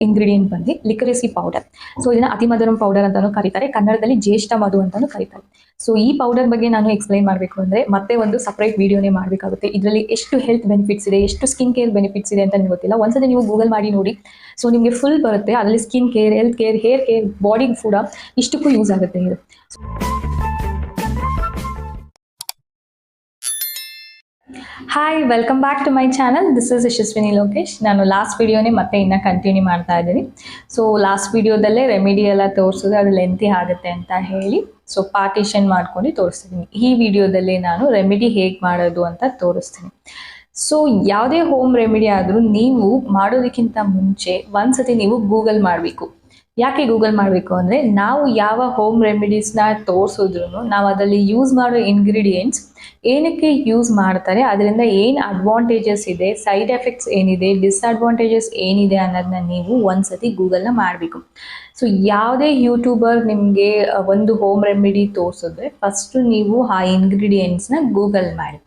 Ingredient ಬಂದು ಲಿಕರೆಸಿ powder. So ಇದನ್ನ ಅತಿಮಧುರಂ powder ಅಂತಾನೂ ಕರೀತಾರೆ, ಕನ್ನಡದಲ್ಲಿ ಜ್ಯೇಷ್ಠ ಮಧು ಅಂತಾನೂ ಕರೀತಾರೆ. ಸೊ ಈ ಪೌಡರ್ ಬಗ್ಗೆ ನಾನು ಎಕ್ಸ್ಪ್ಲೈನ್ ಮಾಡಬೇಕು ಅಂದ್ರೆ ಮತ್ತೆ ಒಂದು ಸಪರೇಟ್ ವಿಡಿಯೋನೇ ಮಾಡಬೇಕಾಗುತ್ತೆ. ಇದರಲ್ಲಿ ಎಷ್ಟು ಹೆಲ್ತ್ ಬೆನಿಫಿಟ್ಸ್ ಇದೆ, ಎಷ್ಟು ಸ್ಕಿನ್ ಕೇರ್ ಬೆನಿಫಿಟ್ಸ್ ಇದೆ ಅಂತ ನಿಮ್ಗೆ ಗೊತ್ತಿಲ್ಲ. ಒಂದ್ಸತಿ ನೀವು ಗೂಗಲ್ ಮಾಡಿ ನೋಡಿ, ಸೊ ನಿಮಗೆ ಫುಲ್ ಬರುತ್ತೆ. ಅದರಲ್ಲಿ skin care, health care, hair care, body ಕೂಡ ಇಷ್ಟಕ್ಕೂ ಯೂಸ್ ಆಗುತ್ತೆ ಇದು. Hi, welcome back to my channel. This is Yashaswini Lokesh. ನಾನು ಲಾಸ್ಟ್ ವಿಡಿಯೋನೇ ಮತ್ತೆ ಇನ್ನ ಕಂಟಿನ್ಯೂ ಮಾಡ್ತಾ ಇದ್ದೀನಿ. ಸೊ ಲಾಸ್ಟ್ ವಿಡಿಯೋದಲ್ಲೇ ರೆಮಿಡಿ ಎಲ್ಲ ತೋರಿಸಿದ್ರೆ ಅದು ಲೆಂತಿ ಆಗುತ್ತೆ ಅಂತ ಹೇಳಿ ಸೊ ಪಾರ್ಟಿಷನ್ ಮಾಡ್ಕೊಂಡು ತೋರಿಸ್ತೀನಿ. ಈ ವಿಡಿಯೋದಲ್ಲಿ ನಾನು ರೆಮಿಡಿ ಹೇಗೆ ಮಾಡೋದು ಅಂತ ತೋರಿಸ್ತೀನಿ. ಸೊ ಯಾವುದೇ ಹೋಮ್ ರೆಮಿಡಿ ಆದರೂ ನೀವು ಮಾಡೋದಕ್ಕಿಂತ ಮುಂಚೆ ಒಂದ್ಸತಿ ನೀವು ಗೂಗಲ್ ಮಾಡಬೇಕು. ಯಾಕೆ ಗೂಗಲ್ ಮಾಡಬೇಕು ಅಂದರೆ, ನಾವು ಯಾವ ಹೋಮ್ ರೆಮಿಡೀಸ್ನ ತೋರಿಸಿದ್ರು ನಾವು ಅದರಲ್ಲಿ ಯೂಸ್ ಮಾಡೋ ಇಂಗ್ರೀಡಿಯೆಂಟ್ಸ್ ಏನಕ್ಕೆ ಯೂಸ್ ಮಾಡ್ತಾರೆ, ಅದರಿಂದ ಏನು ಅಡ್ವಾಂಟೇಜಸ್ ಇದೆ, ಸೈಡ್ ಎಫೆಕ್ಟ್ಸ್ ಏನಿದೆ, ಡಿಸ್ಅಡ್ವಾಂಟೇಜಸ್ ಏನಿದೆ ಅನ್ನೋದನ್ನ ನೀವು ಒಂದ್ಸತಿ ಗೂಗಲ್ನ ಮಾಡಬೇಕು. ಸೊ ಯಾವುದೇ ಯೂಟ್ಯೂಬರ್ ನಿಮಗೆ ಒಂದು ಹೋಮ್ ರೆಮಿಡಿ ತೋರಿಸಿದ್ರೆ ಫಸ್ಟು ನೀವು ಆ ಇಂಗ್ರೀಡಿಯೆಂಟ್ಸ್ನ ಗೂಗಲ್ ಮಾಡಿ.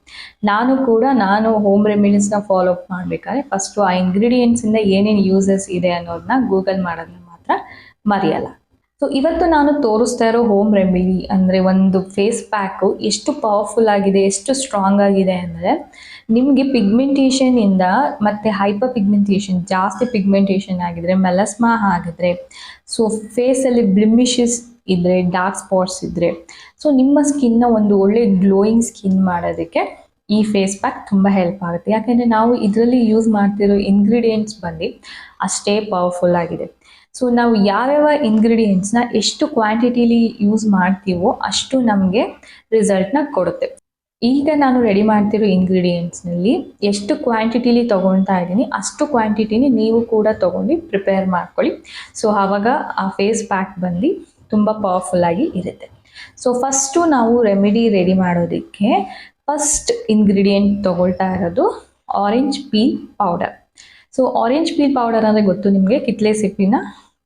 ನಾನು ಹೋಮ್ ರೆಮಿಡೀಸ್ನ ಫಾಲೋ ಅಪ್ ಮಾಡಬೇಕಾದ್ರೆ ಫಸ್ಟು ಆ ಇಂಗ್ರೀಡಿಯೆಂಟ್ಸಿಂದ ಏನೇನು ಯೂಸಸ್ ಇದೆ ಅನ್ನೋದನ್ನ ಗೂಗಲ್ ಮಾಡೋದನ್ನ ಮಾತ್ರ ಮರೆಯಲ್ಲ. ಸೊ ಇವತ್ತು ನಾನು ತೋರಿಸ್ತಾ ಇರೋ ಹೋಮ್ ರೆಮಿಡಿ ಅಂದರೆ ಒಂದು ಫೇಸ್ ಪ್ಯಾಕು ಎಷ್ಟು ಪವರ್ಫುಲ್ ಆಗಿದೆ, ಎಷ್ಟು ಸ್ಟ್ರಾಂಗ್ ಆಗಿದೆ ಅಂದರೆ, ನಿಮಗೆ ಪಿಗ್ಮೆಂಟೇಷನಿಂದ ಮತ್ತು ಹೈಪರ್ ಪಿಗ್ಮೆಂಟೇಷನ್, ಜಾಸ್ತಿ ಪಿಗ್ಮೆಂಟೇಷನ್ ಆಗಿದ್ರೆ, ಮೆಲಸ್ಮಾ ಆಗಿದ್ರೆ, ಸೊ ಫೇಸಲ್ಲಿ ಬ್ಲಿಮಿಷಸ್ ಇದ್ದರೆ, ಡಾರ್ಕ್ ಸ್ಪಾಟ್ಸ್ ಇದ್ದರೆ, ಸೊ ನಿಮ್ಮ ಸ್ಕಿನ್ನ ಒಂದು ಒಳ್ಳೆ ಗ್ಲೋಯಿಂಗ್ ಸ್ಕಿನ್ ಮಾಡೋದಕ್ಕೆ ಈ ಫೇಸ್ ಪ್ಯಾಕ್ ತುಂಬ ಹೆಲ್ಪ್ ಆಗುತ್ತೆ. ಯಾಕೆಂದರೆ ನಾವು ಇದರಲ್ಲಿ ಯೂಸ್ ಮಾಡ್ತಿರೋ ಇಂಗ್ರೀಡಿಯೆಂಟ್ಸ್ ಬಂದು ಅಷ್ಟೇ ಪವರ್ಫುಲ್ ಆಗಿದೆ. ಸೊ ನಾವು ಯಾವ್ಯಾವ ಇಂಗ್ರೀಡಿಯೆಂಟ್ಸ್ನ ಎಷ್ಟು ಕ್ವಾಂಟಿಟಿಲಿ ಯೂಸ್ ಮಾಡ್ತೀವೋ ಅಷ್ಟು ನಮಗೆ ರಿಸಲ್ಟ್ನ ಕೊಡುತ್ತೆ. ಈಗ ನಾನು ರೆಡಿ ಮಾಡ್ತಿರೋ ಇಂಗ್ರೀಡಿಯೆಂಟ್ಸ್ನಲ್ಲಿ ಎಷ್ಟು ಕ್ವಾಂಟಿಟಿಲಿ ತೊಗೊಳ್ತಾ ಇದ್ದೀನಿ ಅಷ್ಟು ಕ್ವಾಂಟಿಟಿನಿ ನೀವು ಕೂಡ ತೊಗೊಂಡು ಪ್ರಿಪೇರ್ ಮಾಡ್ಕೊಳ್ಳಿ. ಸೊ ಆವಾಗ ಆ ಫೇಸ್ ಪ್ಯಾಕ್ ಬಂದು ತುಂಬ ಪವರ್ಫುಲ್ಲಾಗಿ ಇರುತ್ತೆ. ಸೊ ಫಸ್ಟು ನಾವು ರೆಮಿಡಿ ರೆಡಿ ಮಾಡೋದಕ್ಕೆ ಫಸ್ಟ್ ಇಂಗ್ರೀಡಿಯೆಂಟ್ ತೊಗೊಳ್ತಾ ಇರೋದು orange peel powder. So orange peel powder ಅಂದರೆ ಗೊತ್ತು ನಿಮಗೆ, ಕಿತ್ಲೆ ಸಿಪ್ಪಿನ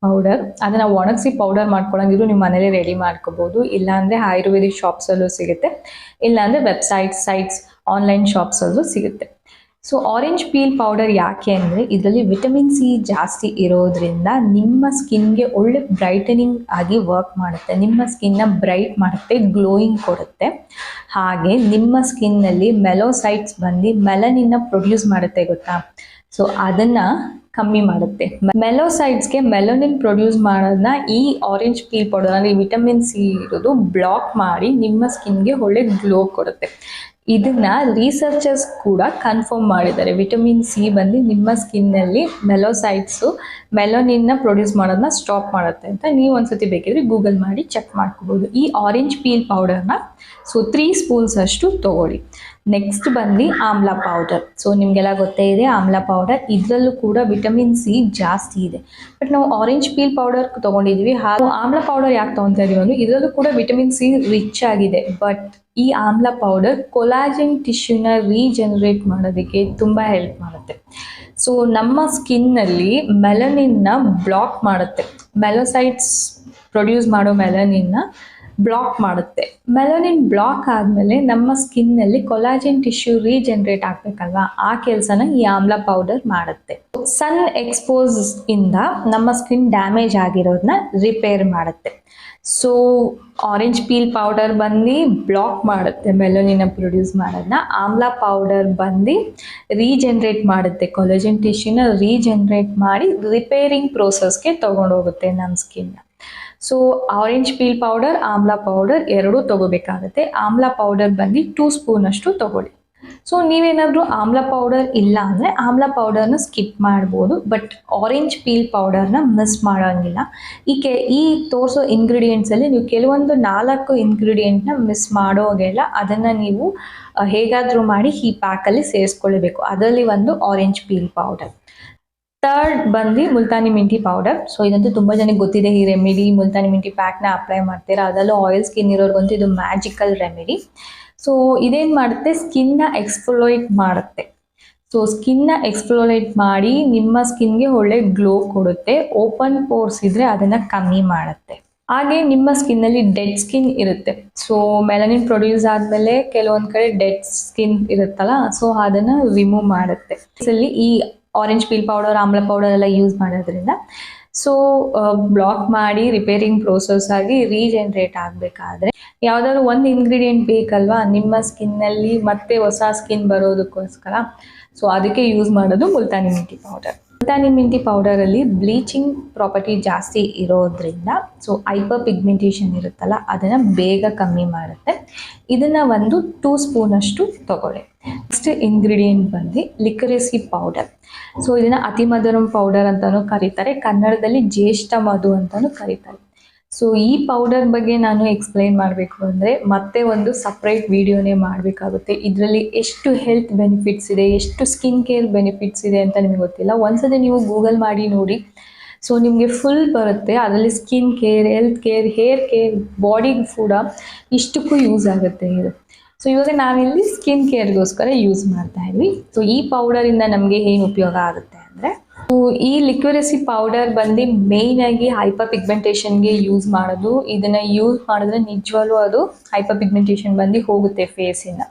ಪೌಡರ್. ಅದನ್ನು ಒಣಗಿಸಿ ಪೌಡರ್ ಮಾಡ್ಕೊಳ್ಳೋಂಗಿದ್ರು ನಿಮ್ಮ ಮನೇಲಿ ರೆಡಿ ಮಾಡ್ಕೋಬೋದು, ಇಲ್ಲಾಂದರೆ ಆಯುರ್ವೇದಿಕ್ ಶಾಪ್ಸಲ್ಲೂ ಸಿಗುತ್ತೆ, ಇಲ್ಲಾಂದರೆ ಸೈಟ್ಸ್ ಆನ್ಲೈನ್ ಶಾಪ್ಸಲ್ಲೂ ಸಿಗುತ್ತೆ. ಸೊ ಆರೆಂಜ್ ಪೀಲ್ ಪೌಡರ್ ಯಾಕೆ ಅಂದರೆ, ಇದರಲ್ಲಿ ವಿಟಮಿನ್ ಸಿ ಜಾಸ್ತಿ ಇರೋದ್ರಿಂದ ನಿಮ್ಮ ಸ್ಕಿನ್ಗೆ ಒಳ್ಳೆ ಬ್ರೈಟನಿಂಗ್ ಆಗಿ ವರ್ಕ್ ಮಾಡುತ್ತೆ, ನಿಮ್ಮ ಸ್ಕಿನ್ನ ಬ್ರೈಟ್ ಮಾಡುತ್ತೆ, ಗ್ಲೋಯಿಂಗ್ ಕೊಡುತ್ತೆ. ಹಾಗೆ ನಿಮ್ಮ ಸ್ಕಿನ್ನಲ್ಲಿ ಮೆಲೋಸೈಟ್ಸ್ ಬಂದು ಮೆಲನಿನ್ನ ಪ್ರೊಡ್ಯೂಸ್ ಮಾಡುತ್ತೆ, ಗೊತ್ತಾ? ಸೊ ಅದನ್ನು ಕಮ್ಮಿ ಮಾಡುತ್ತೆ. ಮೆಲೋಸೈಟ್ಸ್ಗೆ ಮೆಲನಿನ್ ಪ್ರೊಡ್ಯೂಸ್ ಮಾಡೋದನ್ನ ಈ ಆರೆಂಜ್ ಪೀಲ್ ಪೌಡರ್ ಅಂದರೆ ವಿಟಮಿನ್ ಸಿ ಇರೋದು ಬ್ಲಾಕ್ ಮಾಡಿ ನಿಮ್ಮ ಸ್ಕಿನ್ಗೆ ಒಳ್ಳೆ ಗ್ಲೋ ಕೊಡುತ್ತೆ. ಇದನ್ನ ರಿಸರ್ಚರ್ಸ್ ಕೂಡ ಕನ್ಫರ್ಮ್ ಮಾಡಿದ್ದಾರೆ. ವಿಟಮಿನ್ ಸಿ ಬಂದು ನಿಮ್ಮ ಸ್ಕಿನ್ನಲ್ಲಿ ಮೆಲೋಸೈಟ್ಸು ಮೆಲನಿನ್ನ ಪ್ರೊಡ್ಯೂಸ್ ಮಾಡೋದನ್ನ ಸ್ಟಾಪ್ ಮಾಡುತ್ತೆ ಅಂತ ನೀವು ಒಂದ್ಸತಿ ಬೇಕಿದ್ರೆ ಗೂಗಲ್ ಮಾಡಿ ಚೆಕ್ ಮಾಡ್ಕೋಬೋದು. ಈ ಆರೆಂಜ್ ಪೀಲ್ ಪೌಡರ್ನ ಸೊ 3 ಸ್ಪೂನ್ಸ್ ಅಷ್ಟು ತೊಗೊಳ್ಳಿ. ನೆಕ್ಸ್ಟ್ ಬಂದು ಆಮ್ಲ ಪೌಡರ್. ಸೊ ನಿಮಗೆಲ್ಲ ಗೊತ್ತೇ ಇದೆ ಆಮ್ಲ ಪೌಡರ್, ಇದರಲ್ಲೂ ಕೂಡ ವಿಟಮಿನ್ ಸಿ ಜಾಸ್ತಿ ಇದೆ. ಬಟ್ ನಾವು ಆರೆಂಜ್ ಪೀಲ್ ಪೌಡರ್ ತೊಗೊಂಡಿದ್ವಿ, ಹಾಗೂ ಆಮ್ಲ ಪೌಡರ್ ಯಾಕೆ ತೊಗೊತಾ ಇದೀವಿ ಅಂದರೆ ಇದರಲ್ಲೂ ಕೂಡ ವಿಟಮಿನ್ ಸಿ ರಿಚ್ ಆಗಿದೆ. ಬಟ್ ಈ ಆಮ್ಲ ಪೌಡರ್ ಕೊಲಾಜಿನ್ ಟಿಶ್ಯೂನ ರೀಜನರೇಟ್ ಮಾಡೋದಕ್ಕೆ ತುಂಬ ಹೆಲ್ಪ್ ಮಾಡುತ್ತೆ. ಸೊ ನಮ್ಮ ಸ್ಕಿನ್ನಲ್ಲಿ ಮೆಲನಿನ್ನ ಬ್ಲಾಕ್ ಮಾಡುತ್ತೆ, ಮೆಲೋಸೈಟ್ಸ್ ಪ್ರೊಡ್ಯೂಸ್ ಮಾಡೋ ಮೆಲನಿನ್ನ ಬ್ಲಾಕ್ ಮಾಡುತ್ತೆ. ಮೆಲನಿನ್ ಬ್ಲಾಕ್ ಆದಮೇಲೆ ನಮ್ಮ ಸ್ಕಿನ್ನಲ್ಲಿ ಕೊಲಾಜಿನ್ ಟಿಶ್ಯೂ ರೀಜನರೇಟ್ ಆಗಬೇಕಲ್ವಾ, ಆ ಕೆಲಸನ ಈ ಆಮ್ಲ ಪೌಡರ್ ಮಾಡುತ್ತೆ. ಸನ್ ಎಕ್ಸ್ಪೋಸ್ ಇಂದ ನಮ್ಮ ಸ್ಕಿನ್ ಡ್ಯಾಮೇಜ್ ಆಗಿರೋದನ್ನ ರಿಪೇರ್ ಮಾಡುತ್ತೆ. ಸೊ ಆರೆಂಜ್ ಪೀಲ್ ಪೌಡರ್ ಬಂದು ಬ್ಲಾಕ್ ಮಾಡುತ್ತೆ ಮೆಲನಿನ ಪ್ರೊಡ್ಯೂಸ್ ಮಾಡೋದನ್ನ, ಆಮ್ಲ ಪೌಡರ್ ಬಂದು ರೀಜನರೇಟ್ ಮಾಡುತ್ತೆ, ಕೊಲಾಜಿನ್ ಟಿಶ್ಯೂನ ರೀಜನರೇಟ್ ಮಾಡಿ ರಿಪೇರಿಂಗ್ ಪ್ರೋಸೆಸ್ಗೆ ತೊಗೊಂಡೋಗುತ್ತೆ ನಮ್ಮ ಸ್ಕಿನ್ನ. ಸೊ ಆರೆಂಜ್ ಪೀಲ್ ಪೌಡರ್, ಆಮ್ಲ ಪೌಡರ್ ಎರಡೂ ತೊಗೋಬೇಕಾಗುತ್ತೆ. ಆಮ್ಲ ಪೌಡರ್ ಬಂದು 2 ಸ್ಪೂನ್ ಅಷ್ಟು ತೊಗೊಳ್ಳಿ. ಸೊ ನೀವೇನಾದರೂ ಆಮ್ಲ ಪೌಡರ್ ಇಲ್ಲ ಅಂದರೆ ಆಮ್ಲ ಪೌಡರ್ನ ಸ್ಕಿಪ್ ಮಾಡ್ಬೋದು, ಬಟ್ ಆರೆಂಜ್ ಪೀಲ್ ಪೌಡರ್ನ ಮಿಸ್ ಮಾಡೋಂಗಿಲ್ಲ. ಈ ತೋರಿಸೋ ಇಂಗ್ರೀಡಿಯೆಂಟ್ಸಲ್ಲಿ ನೀವು ಕೆಲವೊಂದು 4 ಇಂಗ್ರೀಡಿಯೆಂಟ್ನ ಮಿಸ್ ಮಾಡೋಂಗಿಲ್ಲ. ಅದನ್ನು ನೀವು ಹೇಗಾದರೂ ಮಾಡಿ ಈ ಪ್ಯಾಕಲ್ಲಿ ಸೇರಿಸ್ಕೊಳ್ಬೇಕು. ಅದರಲ್ಲಿ ಒಂದು ಆರೆಂಜ್ ಪೀಲ್ ಪೌಡರ್. ಥರ್ಡ್ ಬಂದು ಮುಲ್ತಾನಿ ಮಿಂಟಿ ಪೌಡರ್. ಸೊ ಇದಂತೂ ತುಂಬ ಜನಕ್ಕೆ ಗೊತ್ತಿದೆ ಈ ರೆಮಿಡಿ. ಮುಲ್ತಾನಿ ಮಿಂಟಿ ಪ್ಯಾಕ್ನ ಅಪ್ಲೈ ಮಾಡ್ತೀರಾ, ಅದರಲ್ಲೂ ಆಯಿಲ್ ಸ್ಕಿನ್ ಇರೋರ್ಗಂತೂ ಇದು ಮ್ಯಾಜಿಕಲ್ ರೆಮಿಡಿ. ಸೊ ಇದೇನು ಮಾಡುತ್ತೆ, ಸ್ಕಿನ್ನ ಎಕ್ಸ್ಫೋಲೇಟ್ ಮಾಡುತ್ತೆ. ಸೊ ಸ್ಕಿನ್ನ ಎಕ್ಸ್ಫೋಲೇಟ್ ಮಾಡಿ ನಿಮ್ಮ ಸ್ಕಿನ್ಗೆ ಒಳ್ಳೆ ಗ್ಲೋ ಕೊಡುತ್ತೆ. ಓಪನ್ ಪೋರ್ಸ್ ಇದ್ದರೆ ಅದನ್ನು ಕಮ್ಮಿ ಮಾಡುತ್ತೆ. ಹಾಗೆ ನಿಮ್ಮ ಸ್ಕಿನ್ನಲ್ಲಿ ಡೆಡ್ ಸ್ಕಿನ್ ಇರುತ್ತೆ. ಸೊ ಮೆಲನಿನ್ ಪ್ರೊಡ್ಯೂಸ್ ಆದಮೇಲೆ ಕೆಲವೊಂದು ಕಡೆ ಡೆಡ್ ಸ್ಕಿನ್ ಇರುತ್ತಲ್ಲ, ಸೊ ಅದನ್ನು ರಿಮೂವ್ ಮಾಡುತ್ತೆ. ಈ ಆರೆಂಜ್ ಪೀಲ್ ಪೌಡರ್, ಆಮ್ಲ ಪೌಡರ್ ಎಲ್ಲ ಯೂಸ್ ಮಾಡೋದ್ರಿಂದ ಸೊ ಬ್ಲಾಕ್ ಮಾಡಿ ರಿಪೇರಿಂಗ್ ಪ್ರೋಸೆಸ್ ಆಗಿ ರೀಜೆನ್ರೇಟ್ ಆಗಬೇಕಾದ್ರೆ ಯಾವುದಾದ್ರು ಒಂದು ಇಂಗ್ರೀಡಿಯೆಂಟ್ ಬೇಕಲ್ವಾ ನಿಮ್ಮ ಸ್ಕಿನ್ನಲ್ಲಿ ಮತ್ತೆ ಹೊಸ ಸ್ಕಿನ್ ಬರೋದಕ್ಕೋಸ್ಕರ. ಸೊ ಅದಕ್ಕೆ ಯೂಸ್ ಮಾಡೋದು ಮುಲ್ತಾನಿ ಮಿಂಟಿ ಪೌಡರ್. ಮುಲ್ತಾನಿ ಮಿಂಟಿ ಪೌಡರಲ್ಲಿ ಬ್ಲೀಚಿಂಗ್ ಪ್ರಾಪರ್ಟಿ ಜಾಸ್ತಿ ಇರೋದ್ರಿಂದ ಸೊ ಹೈಪರ್ ಪಿಗ್ಮೆಂಟೇಷನ್ ಇರುತ್ತಲ್ಲ ಅದನ್ನು ಬೇಗ ಕಮ್ಮಿ ಮಾಡುತ್ತೆ. ಇದನ್ನು ಒಂದು 2 ಸ್ಪೂನಷ್ಟು ತಗೊಳ್ಳಿ. ನೆಕ್ಸ್ಟ್ ಇಂಗ್ರೀಡಿಯೆಂಟ್ ಬಂದು ಲಿಕರೆಸಿ ಪೌಡರ್. ಸೊ ಇದನ್ನು ಅತಿಮಧುರಂ ಪೌಡರ್ ಅಂತಲೂ ಕರೀತಾರೆ, ಕನ್ನಡದಲ್ಲಿ ಜ್ಯೇಷ್ಠ ಮಧು ಅಂತಲೂ ಕರೀತಾರೆ. ಸೊ ಈ ಪೌಡರ್ ಬಗ್ಗೆ ನಾನು ಎಕ್ಸ್ಪ್ಲೈನ್ ಮಾಡಬೇಕು ಅಂದರೆ ಮತ್ತೆ ಒಂದು ಸಪ್ರೇಟ್ ವಿಡಿಯೋನೇ ಮಾಡಬೇಕಾಗುತ್ತೆ. ಇದರಲ್ಲಿ ಎಷ್ಟು ಹೆಲ್ತ್ ಬೆನಿಫಿಟ್ಸ್ ಇದೆ, ಎಷ್ಟು ಸ್ಕಿನ್ ಕೇರ್ ಬೆನಿಫಿಟ್ಸ್ ಇದೆ ಅಂತ ನಿಮಗೆ ಗೊತ್ತಿಲ್ಲ. ಒಂದ್ಸತಿ ನೀವು ಗೂಗಲ್ ಮಾಡಿ ನೋಡಿ, ಸೊ ನಿಮಗೆ ಫುಲ್ ಬರುತ್ತೆ. ಅದರಲ್ಲಿ skin care, health care, hair care, body ಕೂಡ ಇಷ್ಟಕ್ಕೂ ಯೂಸ್ ಆಗುತ್ತೆ ಇದು. ಸೊ ಇವಾಗ ನಾವಿಲ್ಲಿ ಸ್ಕಿನ್ ಕೇರ್ಗೋಸ್ಕರ ಯೂಸ್ ಮಾಡ್ತಾ ಇದ್ವಿ. ಸೊ ಈ ಪೌಡರಿಂದ ನಮಗೆ ಏನು ಉಪಯೋಗ ಆಗುತ್ತೆ ಅಂದರೆ, ಈ ಲಿಕ್ವಿರೆಸಿ ಪೌಡರ್ ಬಂದು ಮೇಯ್ನ್ ಆಗಿ ಹೈಪರ್ ಪಿಗ್ಮೆಂಟೇಷನ್ಗೆ ಯೂಸ್ ಮಾಡೋದು. ಇದನ್ನ ಯೂಸ್ ಮಾಡಿದ್ರೆ ನಿಜವಾಗ್ಲೂ ಅದು ಹೈಪರ್ ಪಿಗ್ಮೆಂಟೇಷನ್ ಬಂದು ಹೋಗುತ್ತೆ ಫೇಸಿಂದ.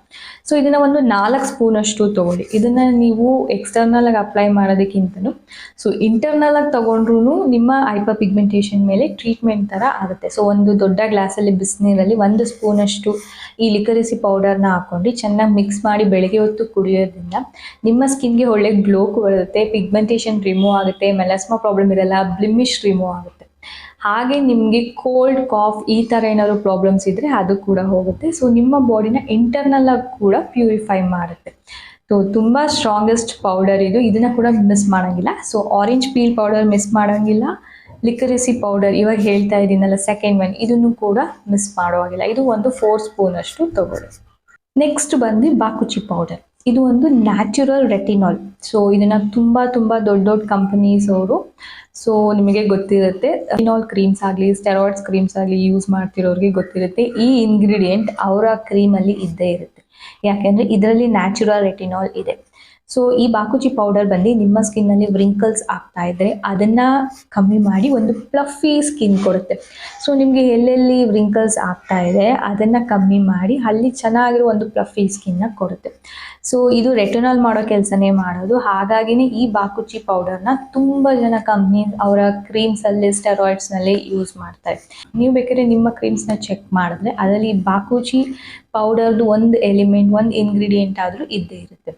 ಸೊ ಇದನ್ನ ಒಂದು 4 ಸ್ಪೂನಷ್ಟು ತಗೊಳ್ಳಿ. ಇದನ್ನ ನೀವು ಎಕ್ಸ್ಟರ್ನಲ್ ಆಗಿ ಅಪ್ಲೈ ಮಾಡೋದಕ್ಕಿಂತನೂ ಸೊ ಇಂಟರ್ನಲ್ ಆಗಿ ತಗೊಂಡ್ರು ನಿಮ್ಮ ಹೈಪರ್ ಪಿಗ್ಮೆಂಟೇಷನ್ ಮೇಲೆ ಟ್ರೀಟ್ಮೆಂಟ್ ಥರ ಆಗುತ್ತೆ. ಸೊ ಒಂದು ದೊಡ್ಡ ಗ್ಲಾಸಲ್ಲಿ ಬಿಸಿನೀರಲ್ಲಿ 1 ಸ್ಪೂನಷ್ಟು ಈ ಲಿಕರೆಸಿ ಪೌಡರ್ನ ಹಾಕೊಂಡು ಚೆನ್ನಾಗಿ ಮಿಕ್ಸ್ ಮಾಡಿ ಬೆಳಗ್ಗೆ ಹೊತ್ತು ಕುಡಿಯೋದ್ರಿಂದ ನಿಮ್ಮ ಸ್ಕಿನ್ಗೆ ಒಳ್ಳೆ ಗ್ಲೋ ಬರುತ್ತೆ, ಪಿಗ್ಮೆಂಟೇಷನ್ ರಿಮೂವ್ ಆಗುತ್ತೆ, ಮೆಲಾಸ್ಮಾ ಪ್ರಾಬ್ಲಮ್ ಇರಲ್ಲ, ಬ್ಲಿಮಿಶ್ ರಿಮೂವ್ ಆಗುತ್ತೆ. ಹಾಗೆ ನಿಮಗೆ ಕೋಲ್ಡ್, ಕಾಫ್ ಈ ಥರ ಏನಾದ್ರು ಪ್ರಾಬ್ಲಮ್ಸ್ ಇದ್ದರೆ ಅದು ಕೂಡ ಹೋಗುತ್ತೆ. ಸೊ ನಿಮ್ಮ ಬಾಡಿನ ಇಂಟರ್ನಲ್ ಆಗಿ ಕೂಡ ಪ್ಯೂರಿಫೈ ಮಾಡುತ್ತೆ. ಸೊ ತುಂಬ ಸ್ಟ್ರಾಂಗೆಸ್ಟ್ ಪೌಡರ್ ಇದು. ಇದನ್ನು ಕೂಡ ಮಿಸ್ ಮಾಡೋಂಗಿಲ್ಲ. So orange peel powder miss ಮಾಡೋಂಗಿಲ್ಲ. ಲಿಕರೆಸಿ ಪೌಡರ್ ಇವಾಗ ಹೇಳ್ತಾ ಇದ್ದೀನಲ್ಲ ಸೆಕೆಂಡ್ ಒನ್, ಇದನ್ನು ಕೂಡ ಮಿಸ್ ಮಾಡುವಾಗಿಲ್ಲ. ಇದು ಒಂದು 4 ಸ್ಪೂನಷ್ಟು ತಗೊಳ್ಳಿ. ನೆಕ್ಸ್ಟ್ ಬಂದು ಬಾಕುಚಿ ಪೌಡರ್. ಇದು ಒಂದು ನ್ಯಾಚುರಲ್ ರೆಟಿನಾಲ್. ಸೊ ಇದನ್ನು ತುಂಬ ದೊಡ್ಡ ಕಂಪನೀಸ್ ಅವರು, ಸೊ ನಿಮಗೆ ಗೊತ್ತಿರುತ್ತೆ, ರೆಟಿನಾಲ್ ಕ್ರೀಮ್ಸ್ ಆಗಲಿ, ಸ್ಟೆರಾಯ್ಡ್ಸ್ ಕ್ರೀಮ್ಸ್ ಆಗಲಿ ಯೂಸ್ ಮಾಡ್ತಿರೋರಿಗೆ ಗೊತ್ತಿರುತ್ತೆ ಈ ಇಂಗ್ರೀಡಿಯೆಂಟ್ ಅವರ ಕ್ರೀಮಲ್ಲಿ ಇದ್ದೇ ಇರುತ್ತೆ. ಯಾಕೆಂದರೆ ಇದರಲ್ಲಿ ನ್ಯಾಚುರಲ್ ರೆಟಿನಾಲ್ ಇದೆ. ಸೊ ಈ ಬಾಕುಚಿ ಪೌಡರ್ ಬಂದು ನಿಮ್ಮ ಸ್ಕಿನ್ನಲ್ಲಿ ವ್ರಿಂಕಲ್ಸ್ ಆಗ್ತಾ ಇದ್ದರೆ ಅದನ್ನು ಕಮ್ಮಿ ಮಾಡಿ ಒಂದು ಪ್ಲಫಿ ಸ್ಕಿನ್ ಕೊಡುತ್ತೆ. ಸೊ ನಿಮಗೆ ಎಲ್ಲೆಲ್ಲಿ ವ್ರಿಂಕಲ್ಸ್ ಆಗ್ತಾ ಇದೆ ಅದನ್ನು ಕಮ್ಮಿ ಮಾಡಿ ಅಲ್ಲಿ ಚೆನ್ನಾಗಿರೋ ಒಂದು ಪ್ಲಫಿ ಸ್ಕಿನ್ನ ಕೊಡುತ್ತೆ. ಸೊ ಇದು ರೆಟಿನಾಲ್ ಮಾಡೋ ಕೆಲಸನೇ ಮಾಡೋದು. ಹಾಗಾಗಿನೇ ಈ ಬಾಕುಚಿ ಪೌಡರ್ನ ತುಂಬ ಜನ ಕಂಪ್ನೀಸ್ ಅವರ ಕ್ರೀಮ್ಸಲ್ಲಿ, ಸ್ಟೆರಾಯ್ಡ್ಸ್ನಲ್ಲಿ ಯೂಸ್ ಮಾಡ್ತಾರೆ. ನೀವು ಬೇಕಾದ್ರೆ ನಿಮ್ಮ ಕ್ರೀಮ್ಸ್ನ ಚೆಕ್ ಮಾಡಿದ್ರೆ ಅದರಲ್ಲಿ ಬಾಕುಚಿ ಪೌಡರ್ದು ಒಂದು ಎಲಿಮೆಂಟ್, ಒಂದು ಇಂಗ್ರೀಡಿಯೆಂಟ್ ಆದರೂ ಇದ್ದೇ ಇರುತ್ತೆ.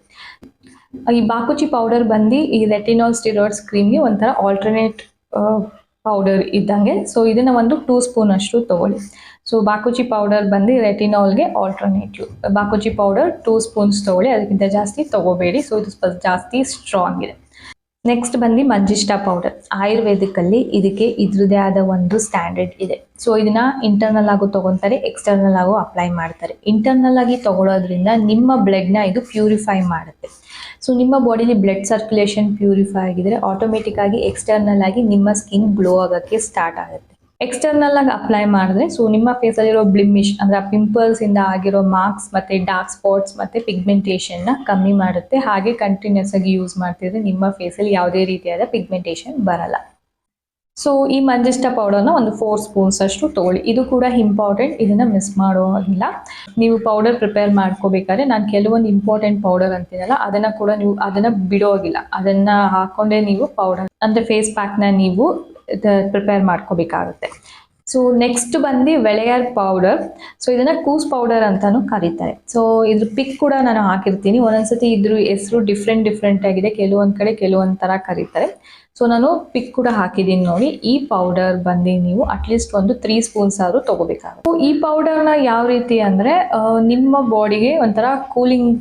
ಈ ಬಾಕುಚಿ ಪೌಡರ್ ಬಂದು ಈ ರೆಟಿನಾಲ್ ಸ್ಟೆರಾಯ್ಡ್ಸ್ ಕ್ರೀಮ್ಗೆ ಒಂಥರ ಆಲ್ಟರ್ನೇಟ್ ಪೌಡರ್ ಇದ್ದಂಗೆ. ಸೊ ಇದನ್ನು ಒಂದು 2 ಸ್ಪೂನಷ್ಟು ತಗೊಳ್ಳಿ. ಸೊ ಬಾಕುಚಿ ಪೌಡರ್ ಬಂದು ರೆಟಿನಾಲ್ಗೆ ಆಲ್ಟರ್ನೇಟಿವ್. ಬಾಕುಚಿ ಪೌಡರ್ 2 ಸ್ಪೂನ್ಸ್ ತಗೊಳ್ಳಿ, ಅದಕ್ಕಿಂತ ಜಾಸ್ತಿ ತಗೋಬೇಡಿ. ಸೊ ಇದು ಸ್ವಲ್ಪ ಜಾಸ್ತಿ ಸ್ಟ್ರಾಂಗ್ ಇದೆ. ನೆಕ್ಸ್ಟ್ ಬಂದು ಮಂಜಿಷ್ಟ ಪೌಡರ್. ಆಯುರ್ವೇದಿಕಲ್ಲಿ ಇದಕ್ಕೆ ಇದ್ರದ್ದೇ ಆದ ಒಂದು ಸ್ಟ್ಯಾಂಡರ್ಡ್ ಇದೆ. ಸೊ ಇದನ್ನ ಇಂಟರ್ನಲ್ ಆಗು ತಗೊತಾರೆ, ಎಕ್ಸ್ಟರ್ನಲ್ ಆಗು ಅಪ್ಲೈ ಮಾಡ್ತಾರೆ. ಇಂಟರ್ನಲ್ ಆಗಿ ತಗೊಳ್ಳೋದ್ರಿಂದ ನಿಮ್ಮ ಬ್ಲಡ್ನ ಇದು ಪ್ಯೂರಿಫೈ ಮಾಡುತ್ತೆ. ಸೊ ನಿಮ್ಮ ಬಾಡಿಲಿ ಬ್ಲಡ್ ಸರ್ಕ್ಯುಲೇಷನ್ ಪ್ಯೂರಿಫೈ ಆಗಿದ್ರೆ ಆಟೋಮೆಟಿಕ್ ಆಗಿ ಎಕ್ಸ್ಟರ್ನಲ್ ಆಗಿ ನಿಮ್ಮ ಸ್ಕಿನ್ ಗ್ಲೋ ಆಗೋಕ್ಕೆ ಸ್ಟಾರ್ಟ್ ಆಗುತ್ತೆ. ಎಕ್ಸ್ಟರ್ನಲ್ ಆಗಿ ಅಪ್ಲೈ ಮಾಡಿದ್ರೆ ಸೊ ನಿಮ್ಮ ಫೇಸಲ್ಲಿರೋ ಬ್ಲಿಮಿಶ್ ಅಂದರೆ ಆ ಪಿಂಪಲ್ಸ್ ಇಂದ ಆಗಿರೋ ಮಾರ್ಕ್ಸ್ ಮತ್ತು ಡಾರ್ಕ್ ಸ್ಪಾಟ್ಸ್ ಮತ್ತು ಪಿಗ್ಮೆಂಟೇಷನ್ನ ಕಮ್ಮಿ ಮಾಡುತ್ತೆ. ಹಾಗೆ ಕಂಟಿನ್ಯೂಸ್ ಆಗಿ ಯೂಸ್ ಮಾಡ್ತಿದ್ರೆ ನಿಮ್ಮ ಫೇಸಲ್ಲಿ ಯಾವುದೇ ರೀತಿಯಾದ ಪಿಗ್ಮೆಂಟೇಷನ್ ಬರಲ್ಲ. ಸೊ ಈ ಮಂಜಿಷ್ಟ ಪೌಡರ್ನ ಒಂದು 4 ಸ್ಪೂನ್ಸ್ ಅಷ್ಟು ತಗೊಳ್ಳಿ. ಇದು ಕೂಡ ಇಂಪಾರ್ಟೆಂಟ್, ಇದನ್ನು ಮಿಸ್ ಮಾಡೋ ಹಾಗಿಲ್ಲ. ನೀವು ಪೌಡರ್ ಪ್ರಿಪೇರ್ ಮಾಡ್ಕೋಬೇಕಾದ್ರೆ ನಾನು ಕೆಲವೊಂದು ಇಂಪಾರ್ಟೆಂಟ್ ಪೌಡರ್ ಅಂತೀನಲ್ಲ ಅದನ್ನು ಕೂಡ ನೀವು ಅದನ್ನು ಬಿಡೋಗಿಲ್ಲ, ಅದನ್ನು ಹಾಕ್ಕೊಂಡೇ ನೀವು ಪೌಡರ್ ಅಂದರೆ ಫೇಸ್ ಪ್ಯಾಕ್ನ ನೀವು ಪ್ರಿಪೇರ್ ಮಾಡ್ಕೋಬೇಕಾಗುತ್ತೆ. ಸೊ ನೆಕ್ಸ್ಟ್ ಬಂದು ವೆಳೆಯರ್ ಪೌಡರ್. ಸೊ ಇದನ್ನು ಕೂಸ್ ಪೌಡರ್ ಅಂತಾನು ಕರೀತಾರೆ. ಸೊ ಇದ್ರ ಪಿಕ್ ಕೂಡ ನಾನು ಹಾಕಿರ್ತೀನಿ. ಒಂದೊಂದ್ಸತಿ ಇದ್ರ ಹೆಸರು ಡಿಫ್ರೆಂಟ್ ಆಗಿದೆ, ಕೆಲವೊಂದು ಕಡೆ ಕೆಲವೊಂದು ಥರ ಕರೀತಾರೆ. ಸೊ ನಾನು ಪಿಕ್ ಕೂಡ ಹಾಕಿದ್ದೀನಿ ನೋಡಿ. ಈ ಪೌಡರ್ ಬಂದು ನೀವು ಅಟ್ಲೀಸ್ಟ್ ಒಂದು 3 ಸ್ಪೂನ್ಸ್ ಆದರೂ ತಗೋಬೇಕಾಗುತ್ತೆ. ಈ ಪೌಡರ್ನ ಯಾವ ರೀತಿ ಅಂದರೆ ನಿಮ್ಮ ಬಾಡಿಗೆ ಒಂಥರ ಕೂಲಿಂಗ್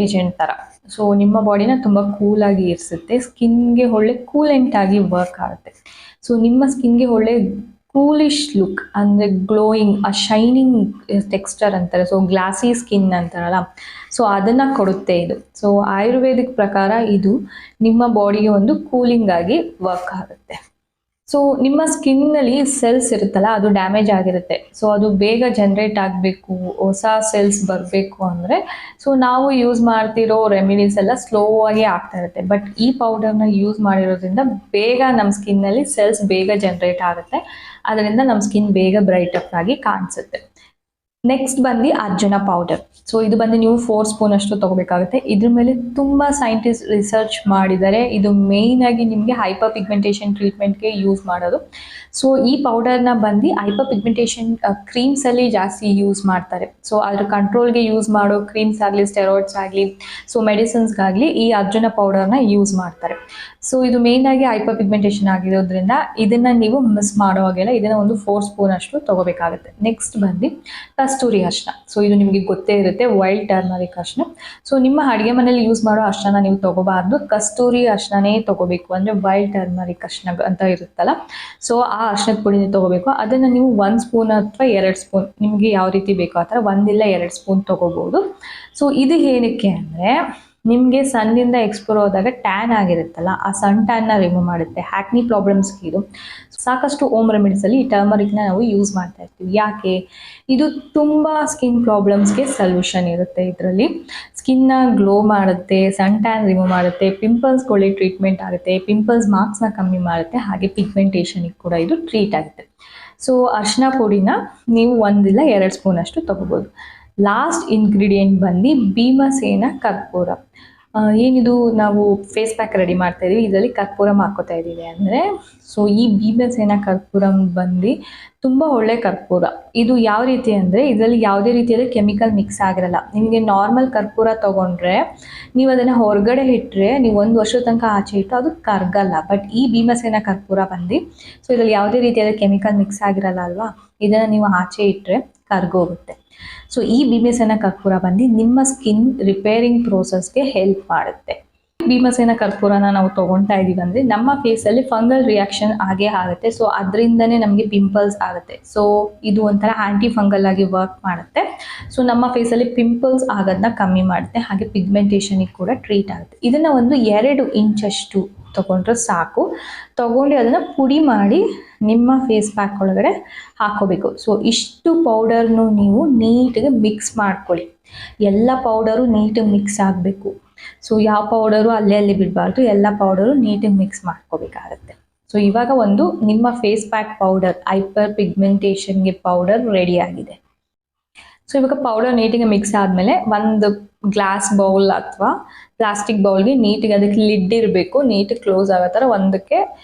ಏಜೆಂಟ್ ಥರ. ಸೊ ನಿಮ್ಮ ಬಾಡಿನ ತುಂಬ ಕೂಲಾಗಿ ಇರಿಸುತ್ತೆ, ಸ್ಕಿನ್ಗೆ ಒಳ್ಳೆ ಕೂಲೆಂಟ್ ಆಗಿ ವರ್ಕ್ ಆಗುತ್ತೆ. ಸೊ ನಿಮ್ಮ ಸ್ಕಿನ್ಗೆ ಒಳ್ಳೆ ಕೂಲಿಶ್ ಲುಕ್ ಅಂದರೆ ಗ್ಲೋಯಿಂಗ್, ಆ ಶೈನಿಂಗ್ ಟೆಕ್ಸ್ಚರ್ ಅಂತಾರೆ, ಸೊ ಗ್ಲಾಸಿ ಸ್ಕಿನ್ ಅಂತಾರಲ್ಲ, ಸೊ ಅದನ್ನು ಕೊಡುತ್ತೆ ಇದು. ಸೊ ಆಯುರ್ವೇದಿಕ್ ಪ್ರಕಾರ ಇದು ನಿಮ್ಮ ಬಾಡಿಗೆ ಒಂದು ಕೂಲಿಂಗ್ ಆಗಿ ವರ್ಕ್ ಆಗುತ್ತೆ. ಸೊ ನಿಮ್ಮ ಸ್ಕಿನ್ನಲ್ಲಿ ಸೆಲ್ಸ್ ಇರುತ್ತಲ್ಲ ಅದು ಡ್ಯಾಮೇಜ್ ಆಗಿರುತ್ತೆ. ಸೊ ಅದು ಬೇಗ ಜನ್ರೇಟ್ ಆಗಬೇಕು, ಹೊಸ ಸೆಲ್ಸ್ ಬರಬೇಕು ಅಂದರೆ ಸೊ ನಾವು ಯೂಸ್ ಮಾಡ್ತಿರೋ ರೆಮಿಡೀಸ್ ಎಲ್ಲ ಸ್ಲೋ ಆಗಿ ಆಗ್ತಾ ಇರುತ್ತೆ. ಬಟ್ ಈ ಪೌಡರ್ನ ಯೂಸ್ ಮಾಡಿರೋದ್ರಿಂದ ಬೇಗ ನಮ್ಮ ಸ್ಕಿನ್ನಲ್ಲಿ ಸೆಲ್ಸ್ ಬೇಗ ಜನ್ರೇಟ್ ಆಗುತ್ತೆ. ಅದರಿಂದ ನಮ್ಮ ಸ್ಕಿನ್ ಬೇಗ ಬ್ರೈಟ್ ಅಪ್ ಆಗಿ ಕಾಣಿಸುತ್ತೆ. ನೆಕ್ಸ್ಟ್ ಬಂದು ಅರ್ಜುನ ಪೌಡರ್. ಸೊ ಇದು ಬಂದು ನೀವು 4 ಸ್ಪೂನ್ ಅಷ್ಟು ತಗೋಬೇಕಾಗುತ್ತೆ. ಇದ್ರ ಮೇಲೆ ತುಂಬ ಸೈಂಟಿಸ್ಟ್ ರಿಸರ್ಚ್ ಮಾಡಿದ್ದಾರೆ. ಇದು ಮೇಯ್ನ್ ಆಗಿ ನಿಮಗೆ ಹೈಪರ್ ಪಿಗ್ಮೆಂಟೇಷನ್ ಟ್ರೀಟ್ಮೆಂಟ್ಗೆ ಯೂಸ್ ಮಾಡೋದು. ಸೊ ಈ ಪೌಡರ್ನ ಬಂದು ಹೈಪರ್ ಪಿಗ್ಮೆಂಟೇಷನ್ ಕ್ರೀಮ್ಸಲ್ಲಿ ಜಾಸ್ತಿ ಯೂಸ್ ಮಾಡ್ತಾರೆ. ಸೊ ಅದ್ರ ಕಂಟ್ರೋಲ್ಗೆ ಯೂಸ್ ಮಾಡೋ ಕ್ರೀಮ್ಸ್ ಆಗಲಿ, ಸ್ಟೆರಾಯ್ಡ್ಸ್ ಆಗಲಿ, ಸೊ ಮೆಡಿಸಿನ್ಸ್ಗಾಗಲಿ ಈ ಅರ್ಜುನ ಪೌಡರ್ನ ಯೂಸ್ ಮಾಡ್ತಾರೆ. ಸೊ ಇದು ಮೇಯ್ನ್ ಆಗಿ ಹೈಪರ್ ಪಿಗ್ಮೆಂಟೇಷನ್ ಆಗಿರೋದ್ರಿಂದ ಇದನ್ನ ನೀವು ಮಿಸ್ ಮಾಡೋ ಹಾಗೆಲ್ಲ ಇದನ್ನ ಒಂದು 4 ಸ್ಪೂನ್ ಅಷ್ಟು ತಗೋಬೇಕಾಗುತ್ತೆ. ನೆಕ್ಸ್ಟ್ ಬಂದು ಕಸ್ತೂರಿ ಅರಿಶಿನ. ಸೊ ಇದು ನಿಮಗೆ ಗೊತ್ತೇ ಇರುತ್ತೆ, ವೈಲ್ಡ್ ಟರ್ಮರಿಕ್ ಅರಿಶಿನ. ಸೊ ನಿಮ್ಮ ಅಡುಗೆ ಮನೇಲಿ ಯೂಸ್ ಮಾಡೋ ಅರಿಶಿನ ನೀವು ತಗೋಬಾರ್ದು, ಕಸ್ತೂರಿ ಅರಿಶಿನೇ ತಗೋಬೇಕು. ಅಂದರೆ ವೈಲ್ಡ್ ಟರ್ಮರಿಕ್ ಅರಿಶಿನ ಅಂತ ಇರುತ್ತಲ್ಲ, ಸೊ ಆ ಅರಿಶಿನದ ಪುಡಿನೇ ತಗೋಬೇಕು. ಅದನ್ನು ನೀವು 1 ಸ್ಪೂನ್ ಅಥವಾ 2 ಸ್ಪೂನ್ ನಿಮಗೆ ಯಾವ ರೀತಿ ಬೇಕೋ ಆ ಥರ 1 ಇಲ್ಲ 2 ಸ್ಪೂನ್ ತಗೋಬೋದು. ಸೊ ಇದು ಏನಕ್ಕೆ ಅಂದರೆ ನಿಮಗೆ ಸನ್ನಿಂದ ಎಕ್ಸ್ಪೋರ್ ಹೋದಾಗ ಟ್ಯಾನ್ ಆಗಿರುತ್ತಲ್ಲ, ಆ ಸನ್ ಟ್ಯಾನ್ನ ರಿಮೂವ್ ಮಾಡುತ್ತೆ. ಹ್ಯಾಕ್ನಿ ಪ್ರಾಬ್ಲಮ್ಸ್ಗೆ ಇದು ಸಾಕಷ್ಟು ಹೋಮ್ ರೆಮಿಡೀಸಲ್ಲಿ ಈ ಟರ್ಮರಿಕ್ನ ನಾವು ಯೂಸ್ ಮಾಡ್ತಾ ಇರ್ತೀವಿ. ಯಾಕೆ? ಇದು ತುಂಬ ಸ್ಕಿನ್ ಪ್ರಾಬ್ಲಮ್ಸ್ಗೆ ಸೊಲ್ಯೂಷನ್ ಇರುತ್ತೆ. ಇದರಲ್ಲಿ ಸ್ಕಿನ್ನ ಗ್ಲೋ ಮಾಡುತ್ತೆ, ಸನ್ ಟ್ಯಾನ್ ರಿಮೂವ್ ಮಾಡುತ್ತೆ, ಪಿಂಪಲ್ಸ್ಗಳಿಗೆ ಟ್ರೀಟ್ಮೆಂಟ್ ಆಗುತ್ತೆ, ಪಿಂಪಲ್ಸ್ ಮಾರ್ಕ್ಸ್ನ ಕಮ್ಮಿ ಮಾಡುತ್ತೆ, ಹಾಗೆ ಪಿಗ್ಮೆಂಟೇಷನಿಗೆ ಕೂಡ ಇದು ಟ್ರೀಟ್ ಆಗುತ್ತೆ. ಸೊ ಅರಿಶಿನ ಪುಡಿನ ನೀವು 1 ಇಲ್ಲ 2 ಸ್ಪೂನ್ ಅಷ್ಟು ತಗೋಬೋದು. ಲಾಸ್ಟ್ ಇಂಗ್ರೀಡಿಯೆಂಟ್ ಬಂದು ಭೀಮಸೇನ ಕರ್ಪೂರ. ಏನಿದು ನಾವು ಫೇಸ್ ಪ್ಯಾಕ್ ರೆಡಿ ಮಾಡ್ತಾ ಇದೀವಿ, ಇದರಲ್ಲಿ ಕರ್ಪೂರ ಹಾಕೋತಾ ಇದ್ದೀವಿ ಅಂದರೆ, ಸೊ ಈ ಭೀಮಸೇನ ಕರ್ಪೂರ ಬಂದು ತುಂಬ ಒಳ್ಳೆ ಕರ್ಪೂರ. ಇದು ಯಾವ ರೀತಿ ಅಂದರೆ ಇದರಲ್ಲಿ ಯಾವುದೇ ರೀತಿಯಾದ ಕೆಮಿಕಲ್ ಮಿಕ್ಸ್ ಆಗಿರಲ್ಲ. ನಿಮಗೆ ನಾರ್ಮಲ್ ಕರ್ಪೂರ ತೊಗೊಂಡ್ರೆ ನೀವು ಅದನ್ನು ಹೊರಗಡೆ ಇಟ್ಟರೆ ನೀವು 1 ವರ್ಷದ ತನಕ ಆಚೆ ಇಟ್ಟು ಅದು ಕರ್ಗಲ್ಲ. ಬಟ್ ಈ ಭೀಮಸೇನ ಕರ್ಪೂರ ಬಂದು ಸೊ ಇದರಲ್ಲಿ ಯಾವುದೇ ರೀತಿಯಾದ ಕೆಮಿಕಲ್ ಮಿಕ್ಸ್ ಆಗಿರಲ್ಲ ಅಲ್ವಾ, ಇದನ್ನು ನೀವು ಆಚೆ ಇಟ್ಟರೆ ಕರ್ಗೋಗುತ್ತೆ. ಸೊ ಈ ಭೀಮಸೇನ ಕರ್ಪೂರ ಬಂದು ನಿಮ್ಮ ಸ್ಕಿನ್ ರಿಪೇರಿಂಗ್ ಪ್ರೋಸೆಸ್ಗೆ ಹೆಲ್ಪ್ ಮಾಡುತ್ತೆ. ಭೀಮಸೇನ ಕರ್ಪೂರನ ನಾವು ತೊಗೊಳ್ತಾ ಇದ್ದೀವಿ ಅಂದರೆ ನಮ್ಮ ಫೇಸಲ್ಲಿ ಫಂಗಲ್ ರಿಯಾಕ್ಷನ್ ಆಗೇ ಆಗುತ್ತೆ. ಸೊ ಅದರಿಂದನೇ ನಮಗೆ ಪಿಂಪಲ್ಸ್ ಆಗುತ್ತೆ. ಸೊ ಇದು ಒಂಥರ ಆ್ಯಂಟಿ ಫಂಗಲ್ ಆಗಿ ವರ್ಕ್ ಮಾಡುತ್ತೆ. ಸೊ ನಮ್ಮ ಫೇಸಲ್ಲಿ ಪಿಂಪಲ್ಸ್ ಆಗೋದನ್ನ ಕಮ್ಮಿ ಮಾಡುತ್ತೆ, ಹಾಗೆ ಪಿಗ್ಮೆಂಟೇಷನಿಗೆ ಕೂಡ ಟ್ರೀಟ್ ಆಗುತ್ತೆ. ಇದನ್ನು ಒಂದು 2 ಇಂಚಷ್ಟು ತೊಗೊಂಡ್ರೆ ಸಾಕು. ತೊಗೊಂಡು ಅದನ್ನು ಪುಡಿ ಮಾಡಿ ನಿಮ್ಮ ಫೇಸ್ ಪ್ಯಾಕ್ ಒಳಗಡೆ ಹಾಕೋಬೇಕು. ಸೊ ಇಷ್ಟು ಪೌಡರ್ನು ನೀವು ನೀಟಾಗಿ ಮಿಕ್ಸ್ ಮಾಡ್ಕೊಳ್ಳಿ. ಎಲ್ಲ ಪೌಡರು ನೀಟಾಗಿ ಮಿಕ್ಸ್ ಆಗಬೇಕು. ಸೊ ಯಾವ ಪೌಡರು ಅಲ್ಲೇ ಬಿಡಬಾರ್ದು, ಎಲ್ಲ ಪೌಡರು ನೀಟಾಗಿ ಮಿಕ್ಸ್ ಮಾಡ್ಕೋಬೇಕಾಗತ್ತೆ. ಸೊ ಇವಾಗ ಒಂದು ನಿಮ್ಮ ಫೇಸ್ ಪ್ಯಾಕ್ ಪೌಡರ್, ಹೈಪರ್ ಪಿಗ್ಮೆಂಟೇಷನ್ಗೆ ಪೌಡರ್ ರೆಡಿ ಆಗಿದೆ. ಸೊ ಇವಾಗ ಪೌಡರ್ ನೀಟಿಗೆ ಮಿಕ್ಸ್ ಆದಮೇಲೆ ಒಂದು ಗ್ಲಾಸ್ ಬೌಲ್ ಅಥವಾ ಪ್ಲಾಸ್ಟಿಕ್ ಬೌಲ್ಗೆ ನೀಟಿಗೆ ಅದಕ್ಕೆ ಲಿಡ್ ಇರಬೇಕು, ನೀಟಿಗೆ ಕ್ಲೋಸ್ ಆಗೋ ಥರ ಒಂದಕ್ಕೆ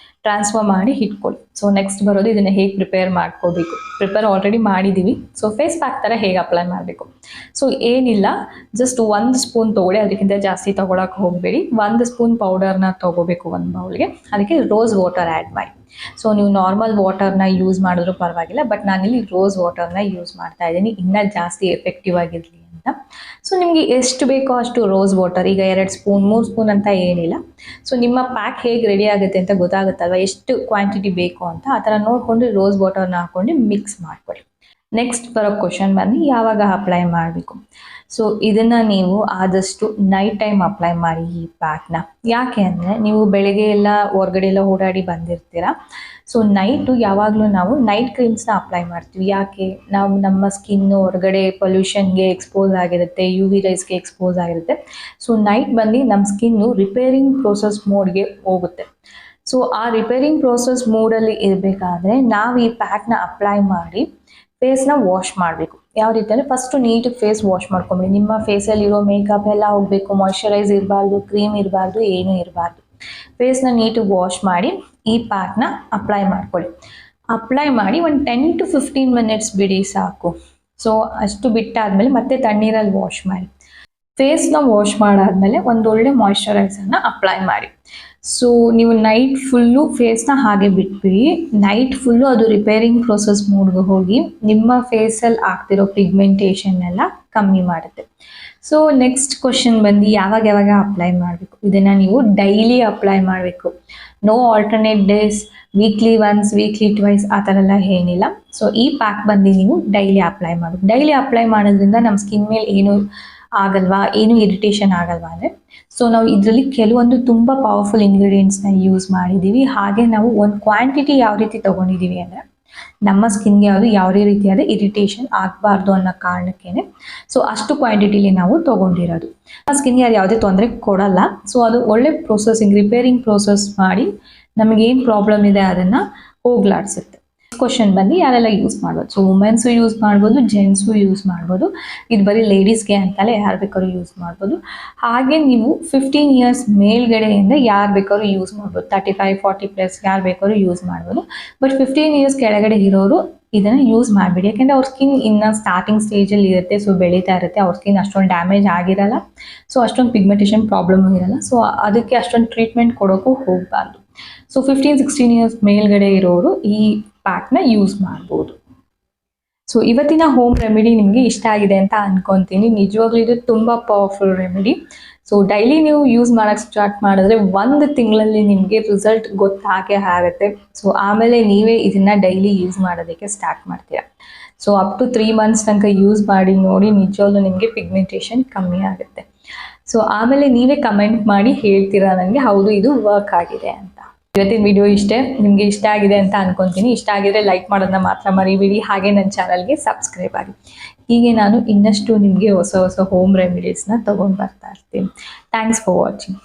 ಟ್ರಾನ್ಸ್ಫರ್ ಮಾಡಿ ಇಟ್ಕೊಳ್ಳಿ. ಸೊ ನೆಕ್ಸ್ಟ್ ಬರೋದು ಇದನ್ನು ಹೇಗೆ ಪ್ರಿಪೇರ್ ಮಾಡ್ಕೋಬೇಕು. ಪ್ರಿಪೇರ್ ಆಲ್ರೆಡಿ ಮಾಡಿದ್ದೀವಿ. ಸೊ ಫೇಸ್ ಪ್ಯಾಕ್ ಥರ ಹೇಗೆ ಅಪ್ಲೈ ಮಾಡಬೇಕು. ಸೊ ಏನಿಲ್ಲ, ಜಸ್ಟ್ 1 ಸ್ಪೂನ್ ತೊಗೊಳ್ಳಿ, ಅದಕ್ಕಿಂತ ಜಾಸ್ತಿ ತೊಗೊಳಕ್ಕೆ ಹೋಗಬೇಡಿ. 1 ಸ್ಪೂನ್ ಪೌಡರ್ನ ತೊಗೋಬೇಕು ಒಂದು ಬೌಲ್ಗೆ. ಅದಕ್ಕೆ ರೋಸ್ ವಾಟರ್ ಆ್ಯಡ್ ಮಾಡಿ. ಸೊ ನೀವು ನಾರ್ಮಲ್ ವಾಟರ್ನ ಯೂಸ್ ಮಾಡಿದ್ರೂ ಪರವಾಗಿಲ್ಲ, ಬಟ್ ನಾನಿಲ್ಲಿ ರೋಸ್ ವಾಟರ್ನ ಯೂಸ್ ಮಾಡ್ತಾ ಇದ್ದೀನಿ, ಇನ್ನೂ ಜಾಸ್ತಿ ಎಫೆಕ್ಟಿವ್ ಆಗಿರಲಿ ಅಂತ. ಸೊ ನಿಮಗೆ ಎಷ್ಟು ಬೇಕೋ ಅಷ್ಟು ರೋಸ್ ವಾಟರ್, ಈಗ 2 ಸ್ಪೂನ್ 3 ಸ್ಪೂನ್ ಅಂತ ಏನಿಲ್ಲ. ಸೊ ನಿಮ್ಮ ಪ್ಯಾಕ್ ಹೇಗೆ ರೆಡಿ ಆಗುತ್ತೆ ಅಂತ ಗೊತ್ತಾಗುತ್ತಲ್ವ, ಎಷ್ಟು ಕ್ವಾಂಟಿಟಿ ಬೇಕು ಅಂತ. ಆ ಥರ ನೋಡಿಕೊಂಡು ರೋಸ್ ವಾಟರ್ನ ಹಾಕ್ಕೊಂಡು ಮಿಕ್ಸ್ ಮಾಡಿಕೊಡಿ. ನೆಕ್ಸ್ಟ್ ಬರೋ ಕ್ವಶನ್ ಬಂದು ಯಾವಾಗ ಅಪ್ಲೈ ಮಾಡಬೇಕು. ಸೊ ಇದನ್ನು ನೀವು ಆದಷ್ಟು ನೈಟ್ ಟೈಮ್ ಅಪ್ಲೈ ಮಾಡಿ ಈ ಪ್ಯಾಕ್ನ. ಯಾಕೆ ಅಂದರೆ ನೀವು ಬೆಳಗ್ಗೆ ಎಲ್ಲ ಹೊರಗಡೆ ಎಲ್ಲ ಓಡಾಡಿ ಬಂದಿರ್ತೀರ. ಸೊ ನೈಟು ಯಾವಾಗಲೂ ನಾವು ನೈಟ್ ಕ್ರೀಮ್ಸ್ನ ಅಪ್ಲೈ ಮಾಡ್ತೀವಿ. ಯಾಕೆ? ನಾವು ನಮ್ಮ ಸ್ಕಿನ್ನು ಹೊರಗಡೆ ಪೊಲ್ಯೂಷನ್ಗೆ ಎಕ್ಸ್ಪೋಸ್ ಆಗಿರುತ್ತೆ, UV ರೈಸ್ಗೆ ಎಕ್ಸ್ಪೋಸ್ ಆಗಿರುತ್ತೆ. ಸೊ ನೈಟ್ ಬಂದು ನಮ್ಮ ಸ್ಕಿನ್ನು ರಿಪೇರಿಂಗ್ ಪ್ರೋಸೆಸ್ ಮೋಡ್ಗೆ ಹೋಗುತ್ತೆ. ಸೊ ಆ ರಿಪೇರಿಂಗ್ ಪ್ರೋಸೆಸ್ ಮೋಡಲ್ಲಿ ಇರಬೇಕಾದ್ರೆ ನಾವು ಈ ಪ್ಯಾಕ್ನ ಅಪ್ಲೈ ಮಾಡಿ ಫೇಸ್ನ ವಾಶ್ ಮಾಡಬೇಕು. ಯಾವ ರೀತಿ ಅಂದರೆ ಫಸ್ಟು ನೀಟಾಗಿ ಫೇಸ್ ವಾಶ್ ಮಾಡ್ಕೊಂಬಿಡಿ. ನಿಮ್ಮ ಫೇಸಲ್ಲಿರೋ ಮೇಕಪ್ ಎಲ್ಲ ಹೋಗಬೇಕು, ಮಾಯ್ಶ್ಚರೈಸ್ ಇರಬಾರ್ದು, ಕ್ರೀಮ್ ಇರಬಾರ್ದು, ಏನೂ ಇರಬಾರ್ದು. ಫೇಸ್ನ ನೀಟಾಗಿ ವಾಶ್ ಮಾಡಿ ಈ ಪ್ಯಾಕ್ನ ಅಪ್ಲೈ ಮಾಡ್ಕೊಳ್ಳಿ. ಅಪ್ಲೈ ಮಾಡಿ ಒಂದು 10 to 15 ಮಿನಿಟ್ಸ್ ಬಿಡಿ ಸಾಕು. ಸೊ ಅಷ್ಟು ಬಿಟ್ಟಾದಮೇಲೆ ಮತ್ತೆ ತಣ್ಣೀರಲ್ಲಿ ವಾಶ್ ಮಾಡಿ. ಫೇಸ್ನ ವಾಶ್ ಮಾಡಾದಮೇಲೆ ಒಂದೊಳ್ಳೆ ಮಾಯ್ಶ್ಚರೈಸರ್ನ ಅಪ್ಲೈ ಮಾಡಿ. ಸೊ ನೀವು ನೈಟ್ ಫುಲ್ಲು ಫೇಸ್ನ ಹಾಗೆ ಬಿಟ್ಬಿಡಿ. ನೈಟ್ ಫುಲ್ಲು ಅದು ರಿಪೇರಿಂಗ್ ಪ್ರೋಸೆಸ್ ಮೋಡ್ಗೆ ಹೋಗಿ ನಿಮ್ಮ ಫೇಸಲ್ಲಿ ಆಗ್ತಿರೋ ಪಿಗ್ಮೆಂಟೇಷನ್ ಎಲ್ಲ ಕಮ್ಮಿ ಮಾಡುತ್ತೆ. ಸೊ ನೆಕ್ಸ್ಟ್ ಕ್ವಶನ್ ಬಂದು ಯಾವಾಗ ಅಪ್ಲೈ ಮಾಡಬೇಕು. ಇದನ್ನು ನೀವು ಡೈಲಿ ಅಪ್ಲೈ ಮಾಡಬೇಕು. No alternate days, weekly once, weekly twice ಆ ಥರ ಎಲ್ಲ ಏನಿಲ್ಲ. ಸೊ ಈ ಪ್ಯಾಕ್ ಬಂದು ನೀವು ಡೈಲಿ ಅಪ್ಲೈ ಮಾಡಬೇಕು. ಡೈಲಿ ಅಪ್ಲೈ ಮಾಡೋದ್ರಿಂದ ನಮ್ಮ ಸ್ಕಿನ್ ಮೇಲೆ ಏನು ಆಗಲ್ವಾ, ಏನು ಇರಿಟೇಷನ್ ಆಗಲ್ವಾ ಅಂದರೆ, ಸೊ ನಾವು ಇದರಲ್ಲಿ ಕೆಲವೊಂದು ತುಂಬ ಪವರ್ಫುಲ್ ಇಂಗ್ರೀಡಿಯೆಂಟ್ಸ್ನ ಯೂಸ್ ಮಾಡಿದ್ದೀವಿ. ಹಾಗೆ ನಾವು ಒಂದು ಕ್ವಾಂಟಿಟಿ ಯಾವ ರೀತಿ ತೊಗೊಂಡಿದ್ದೀವಿ ಅಂದರೆ ನಮ್ಮ ಸ್ಕಿನ್ಗೆ ಯಾವುದೇ ರೀತಿಯಾದ ಇರಿಟೇಷನ್ ಆಗಬಾರ್ದು ಅನ್ನೋ ಕಾರಣಕ್ಕೇ ಸೊ ಅಷ್ಟು ಕ್ವಾಂಟಿಟಿಲಿ ನಾವು ತೊಗೊಂಡಿರೋದು. ಆ ಸ್ಕಿನ್ಗೆ ಅದು ಯಾವುದೇ ತೊಂದರೆ ಕೊಡಲ್ಲ. ಸೊ ಅದು ಒಳ್ಳೆ ಪ್ರೋಸೆಸಿಂಗ್, ರಿಪೇರಿಂಗ್ ಪ್ರೋಸೆಸ್ ಮಾಡಿ ನಮಗೇನು ಪ್ರಾಬ್ಲಮ್ ಇದೆ ಅದನ್ನು ಹೋಗ್ಲಾಡಿಸುತ್ತೆ. ಕ್ವಶನ್ ಬಂದು ಯಾರೆಲ್ಲ ಯೂಸ್ ಮಾಡ್ಬೋದು. ಸೊ ವುಮೆನ್ಸು ಯೂಸ್ ಮಾಡ್ಬೋದು, ಜೆಂಟ್ಸು ಯೂಸ್ ಮಾಡ್ಬೋದು. ಇದು ಬರೀ ಲೇಡೀಸ್ಗೆ ಅಂತಲೇ ಯಾರು ಬೇಕಾದ್ರೂ ಯೂಸ್ ಮಾಡ್ಬೋದು. ಹಾಗೆ ನೀವು 15 ಇಯರ್ಸ್ ಮೇಲ್ಗಡೆಯಿಂದ ಯಾರು ಬೇಕಾದ್ರೂ ಯೂಸ್ ಮಾಡ್ಬೋದು. 35-40+ ಯಾರು ಬೇಕಾದ್ರೂ ಯೂಸ್ ಮಾಡ್ಬೋದು. ಬಟ್ 15 ಇಯರ್ಸ್ ಕೆಳಗಡೆ ಇರೋರು ಇದನ್ನು ಯೂಸ್ ಮಾಡಿಬಿಡಿ. ಯಾಕೆಂದರೆ ಅವ್ರ ಸ್ಕಿನ್ ಇನ್ನು ಸ್ಟಾರ್ಟಿಂಗ್ ಸ್ಟೇಜಲ್ಲಿ ಇರುತ್ತೆ. ಸೊ ಬೆಳೀತಾ ಇರುತ್ತೆ, ಅವ್ರ ಸ್ಕಿನ್ ಅಷ್ಟೊಂದು ಡ್ಯಾಮೇಜ್ ಆಗಿರಲ್ಲ. ಸೊ ಅಷ್ಟೊಂದು ಪಿಗ್ಮೆಂಟೇಷನ್ ಪ್ರಾಬ್ಲಮ್ಮು ಇರಲ್ಲ. ಸೊ ಅದಕ್ಕೆ ಅಷ್ಟೊಂದು ಟ್ರೀಟ್ಮೆಂಟ್ ಕೊಡೋಕ್ಕೂ ಹೋಗಬಾರ್ದು. ಸೊ 15-16 ಇಯರ್ಸ್ ಮೇಲ್ಗಡೆ ಇರೋರು ಈ ಪ್ಯಾಕ್ನ ಯೂಸ್ ಮಾಡ್ಬೋದು. ಸೊ ಇವತ್ತಿನ ಹೋಮ್ ರೆಮಿಡಿ ನಿಮಗೆ ಇಷ್ಟ ಆಗಿದೆ ಅಂತ ಅನ್ಕೊತೀನಿ. ನಿಜವಾಗ್ಲೂ ಇದು ತುಂಬ ಪವರ್ಫುಲ್ ರೆಮಿಡಿ. ಸೊ ಡೈಲಿ ನೀವು ಯೂಸ್ ಮಾಡೋಕ್ಕೆ ಸ್ಟಾರ್ಟ್ ಮಾಡಿದ್ರೆ 1 ತಿಂಗಳಲ್ಲಿ ನಿಮಗೆ ರಿಸಲ್ಟ್ ಗೊತ್ತಾಗೇ ಆಗುತ್ತೆ. ಸೊ ಆಮೇಲೆ ನೀವೇ ಇದನ್ನು ಡೈಲಿ ಯೂಸ್ ಮಾಡೋದಕ್ಕೆ ಸ್ಟಾರ್ಟ್ ಮಾಡ್ತೀರಾ. ಸೊ ಅಪ್ ಟು 3 ಮಂತ್ಸ್ ತನಕ ಯೂಸ್ ಮಾಡಿ ನೋಡಿ, ನಿಜವಾಗ್ಲೂ ನಿಮಗೆ ಪಿಗ್ಮೆಂಟೇಷನ್ ಕಮ್ಮಿ ಆಗುತ್ತೆ. ಸೊ ಆಮೇಲೆ ನೀವೇ ಕಮೆಂಟ್ ಮಾಡಿ ಹೇಳ್ತೀರಾ ನನಗೆ ಹೌದು ಇದು ವರ್ಕ್ ಆಗಿದೆ ಅಂತ. ಇವತ್ತಿನ ವಿಡಿಯೋ ನಿಮಗೆ ಇಷ್ಟ ಆಗಿದೆ ಅಂತ ಅನ್ಕೊತೀನಿ. ಇಷ್ಟ ಆಗಿದ್ರೆ ಲೈಕ್ ಮಾಡೋದನ್ನ ಮಾತ್ರ ಮರಿಬೇಡಿ. ಹಾಗೆ ನನ್ನ ಚಾನಲ್ಗೆ ಸಬ್ಸ್ಕ್ರೈಬ್ ಆಗಿ. ಹೀಗೆ ನಾನು ಇನ್ನಷ್ಟು ನಿಮಗೆ ಹೊಸ ಹೊಸ ಹೋಮ್ ರೆಮಿಡೀಸ್ನ ತೊಗೊಂಡು ಬರ್ತಾ ಇರ್ತೀನಿ. Thanks for watching.